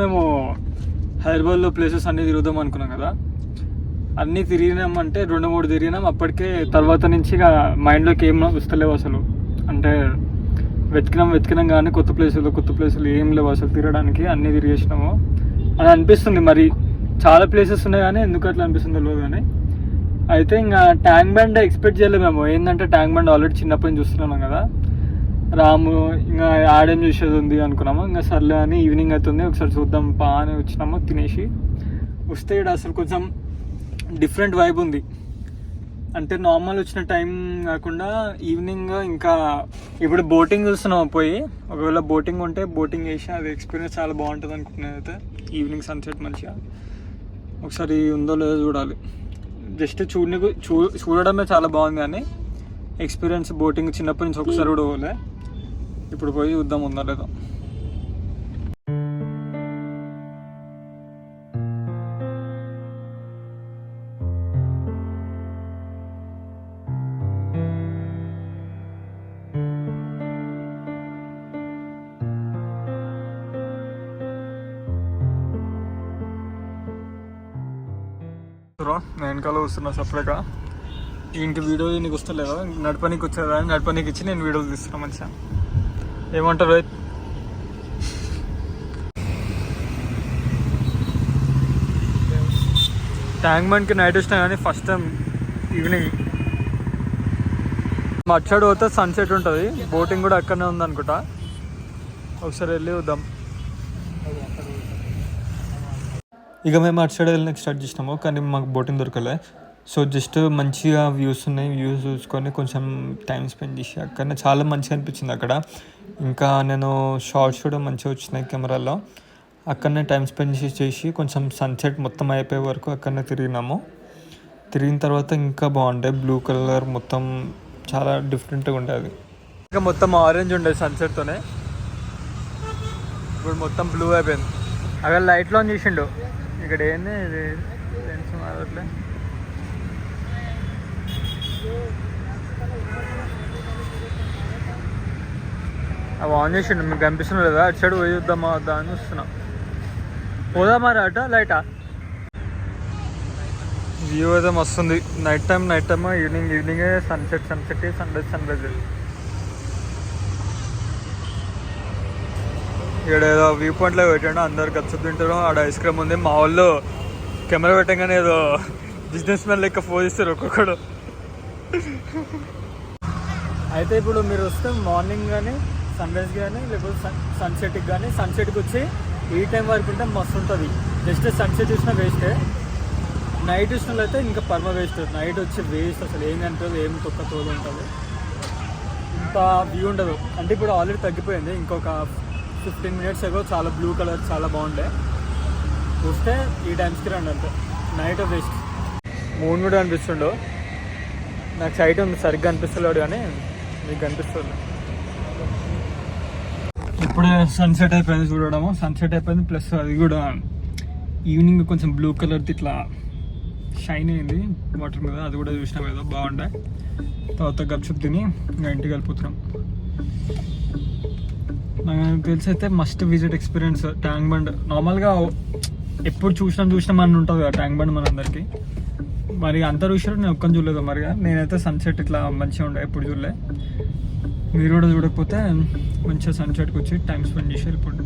మేము హైదరాబాద్లో ప్లేసెస్ అన్నీ తిరుగుదాం అనుకున్నాం కదా, అన్నీ తిరిగినామంటే 2-3 తిరిగినాం. అప్పటికే తర్వాత నుంచి ఇక మైండ్లోకి ఏం వస్తలేవు అసలు. అంటే వెతికినాం కానీ కొత్త ప్లేసులు ఏం లేవు అసలు తిరగడానికి. అన్నీ తిరిగేసినాము అని అనిపిస్తుంది. మరి చాలా ప్లేసెస్ ఉన్నాయి కానీ ఎందుకు అట్లా అనిపిస్తుందో తెలియదు. కానీ అయితే ఇంకా ట్యాంక్ బండ్ ఎక్స్పెక్ట్ చేయలేము మేము. ఏంటంటే ట్యాంక్ బండ్ ఆల్రెడీ చిన్నప్పటి నుంచి చూస్తున్నాం కదా, రాము ఇంకా ఆడేం చూసేది ఉంది అనుకున్నాము. ఇంకా సర్లే అని ఈవినింగ్ అవుతుంది, ఒకసారి చూద్దాం పా అని వచ్చినాము. తినేసి వస్తే ఇక్కడ అసలు కొంచెం డిఫరెంట్ వైబ్ ఉంది. అంటే నార్మల్ వచ్చిన టైం కాకుండా ఈవినింగ్, ఇంకా ఇప్పుడు బోటింగ్ చూస్తున్నాము. పోయి ఒకవేళ బోటింగ్ ఉంటే బోటింగ్ చేసి అది ఎక్స్పీరియన్స్ చాలా బాగుంటుంది అనుకుంటున్నాను. అయితే ఈవినింగ్ సన్సెట్ మంచిగా ఒకసారి ఉందో లేదో చూడాలి. జస్ట్ చూడడమే చాలా బాగుంది కానీ ఎక్స్పీరియన్స్ బోటింగ్ చిన్నప్పటి నుంచి ఒకసారి కూడా పోలే. ఇప్పుడు పోయి చూద్దాం ఉందో లేదో. నేను వెనకాల వస్తున్నా సపరేట్గా. ఇంక వీడియో నీకు వస్తలేదా, నడపనీకి వచ్చేదా, నడపనీకి ఇచ్చి నేను వీడియోలు తీస్తున్నా మంచిగా. ఏమంటారు? ట్యాంక్ బండ్కి నైట్ వచ్చినా కానీ ఫస్ట్ టైం ఈవినింగ్ అటు పోతే సన్సెట్ ఉంటుంది. బోటింగ్ కూడా అక్కడనే ఉంది అనుకుంటా. ఒకసారి వెళ్ళి వద్దాం. ఇక మేము అటు సైడ్ వెళ్ళడానికి స్టార్ట్ చేసినాము కానీ మాకు బోటింగ్ దొరకలే. సో జస్ట్ మంచిగా వ్యూస్ ఉన్నాయి, వ్యూస్ చూసుకొని కొంచెం టైం స్పెండ్ చేసి అక్కడనే చాలా మంచిగా అనిపించింది అక్కడ. ఇంకా నేను షార్ట్స్ కూడా మంచిగా వచ్చినాయి కెమెరాలో. అక్కడనే టైం స్పెండ్ చేసి కొంచెం సన్సెట్ మొత్తం అయిపోయే వరకు అక్కడనే తిరిగినాము. తిరిగిన తర్వాత ఇంకా బాగుండే, బ్లూ కలర్ మొత్తం చాలా డిఫరెంట్గా ఉండేది. ఇంకా మొత్తం ఆరెంజ్ ఉండేది సన్సెట్తోనే, ఇప్పుడు మొత్తం బ్లూ అయిపోయింది. అక్కడ లైట్లో ఆన్ చేసిండు. ఇక్కడ ఏంది ఇది లెన్స్ మారట్లే. అవి ఆన్ చేసిండు, మీకు కనిపిస్తుంది కదా. అటు సైడ్ పోయి చూద్దామా వద్దా అని వస్తున్నాం. పోదామా అట లైటా? వ్యూ అయితే మస్తుంది. నైట్ టైం ఈవినింగే సన్సెట్, సన్రైజ్. ఇక్కడ ఏదో వ్యూ పాయింట్లో పెట్టాడు, అందరు గచ్చ తింటారు. ఆడ ఐస్ క్రీమ్ ఉంది. మా వాళ్ళు కెమెరా పెట్టగానే ఏదో బిజినెస్ మ్యాన్ లెక్క ఫోన్ ఇస్తారు ఒక్కొక్కడు. అయితే ఇప్పుడు మీరు వస్తే మార్నింగ్ కానీ సన్రైజ్ కానీ లేకపోతే సన్సెట్కి కానీ, సన్సెట్కి వచ్చి ఈ టైం వరకు ఉంటే మస్తు ఉంటుంది. జస్ట్ సన్సెట్ చూసినా వేస్టే, నైట్ చూసిన అయితే ఇంకా పర్మ వేస్ట్. నైట్ వచ్చి వేస్ట్, అసలు ఏం కనిపించదు, ఏం తొక్క తోలు ఉంటుంది, ఇంత వ్యూ ఉండదు. అంటే ఇప్పుడు ఆల్రెడీ తగ్గిపోయింది. ఇంకొక 15 minutes అగో చాలా బ్లూ కలర్ చాలా బాగుండే. వస్తే ఈ టైమ్స్కి రండి. అంతే, నైట్ వేస్ట్. మూన్ కూడా అనిపిస్తుండో, నాకు సైట్ ఉంది సరిగ్గా అనిపిస్తలేడు కానీ మీకు కనిపిస్తుంది. ఇప్పుడే సన్సెట్ అయిపోయింది చూడడము. సన్సెట్ అయిపోయింది ప్లస్ అది కూడా ఈవినింగ్ కొంచెం బ్లూ కలర్ది ఇట్లా షైన్ అయింది వాటర్ మీద. అది కూడా చూసినాం ఏదో బాగుండే. తర్వాత గప్చుప్ తిని ఇంకా ఇంటికి వెళ్ళిపోతున్నాం. నాకు తెలిసి అయితే must visit experience tank bund. నార్మల్గా ఎప్పుడు చూసినాం అని ఉంటుంది కదా ట్యాంక్ బండ్ మనందరికీ. మరి అంతా చూసారు, నేను ఒక్కని చూడలేదు. మరిగా నేనైతే సన్సెట్ ఇట్లా మంచిగా ఉండే ఎప్పుడు చూడలే. మీరు కూడా చూడకపోతే మంచిగా సన్సెట్కి వచ్చి టైం స్పెండ్ చేసి వెళ్ళిపోండి.